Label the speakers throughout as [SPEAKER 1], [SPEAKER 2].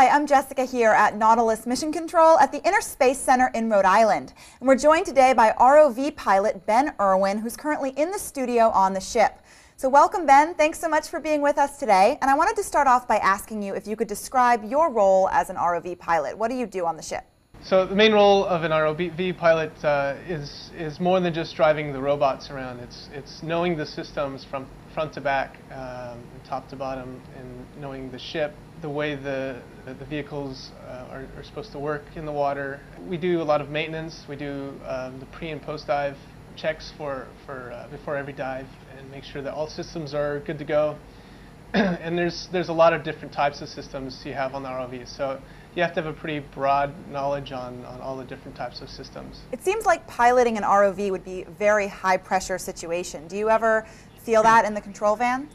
[SPEAKER 1] Hi, I'm Jessica here at Nautilus Mission Control at the Inner Space Center in Rhode Island. And we're joined today by ROV Pilot Ben Erwin, who's currently in the studio on the ship. So welcome, Ben. Thanks so much for being with us today. And I wanted to start off by asking you if you could describe your role as an ROV pilot. What do you do on the ship?
[SPEAKER 2] So the main role of an ROV pilot is more than just driving the robots around. It's knowing the systems from front to back, top to bottom, and knowing the ship, the way the vehicles are supposed to work in the water. We do a lot of maintenance. We do the pre and post dive checks before every dive and make sure that all systems are good to go. And there's a lot of different types of systems you have on the ROV. So you have to have a pretty broad knowledge on all the different types of systems.
[SPEAKER 1] It seems like piloting an ROV would be a very high pressure situation. Do you ever feel that in the control van?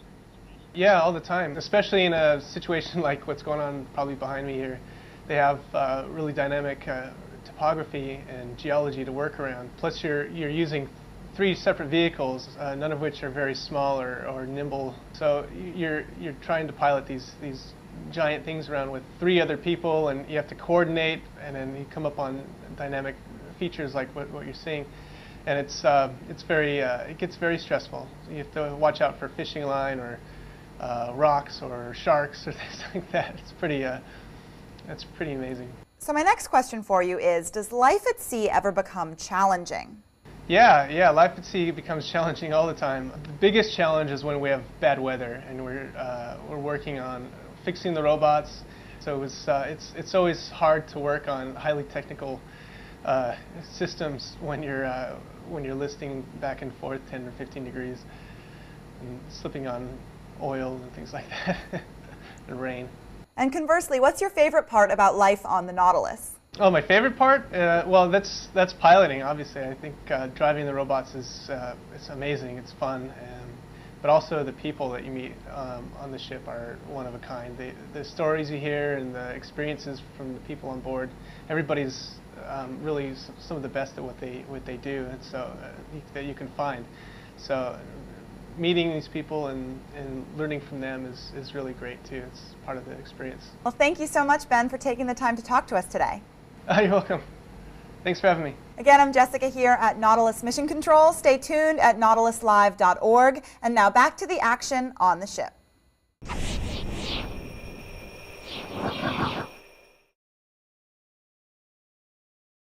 [SPEAKER 2] Yeah, all the time, especially in a situation like what's going on probably behind me here. They have really dynamic topography and geology to work around. Plus you're using 3 separate vehicles, none of which are very small or nimble. So you're trying to pilot these giant things around with 3 other people, and you have to coordinate, and then you come up on dynamic features like what you're seeing. And it gets very stressful. You have to watch out for fishing line or rocks or sharks or things like that. It's pretty amazing. So
[SPEAKER 1] my next question for you is, does life at sea ever become challenging?
[SPEAKER 2] Yeah, life at sea becomes challenging all the time. The biggest challenge is when we have bad weather and we're working on fixing the robots. So it's always hard to work on highly technical systems when you're listing back and forth 10 or 15 degrees and slipping on oil and things like that and rain.
[SPEAKER 1] And conversely, what's your favorite part about life on the Nautilus?
[SPEAKER 2] Oh, my favorite part? Well, that's piloting, obviously. I think driving the robots it's amazing. It's fun. But also the people that you meet on the ship are one of a kind. The stories you hear and the experiences from the people on board, everybody's really some of the best at what they do, and so that you can find. So meeting these people and learning from them is really great too. It's part of the experience. Well,
[SPEAKER 1] thank you so much, Ben, for taking the time to talk to us today.
[SPEAKER 2] You're welcome. Thanks for having me.
[SPEAKER 1] Again, I'm Jessica here at Nautilus Mission Control. Stay tuned at nautiluslive.org. And now back to the action on the ship.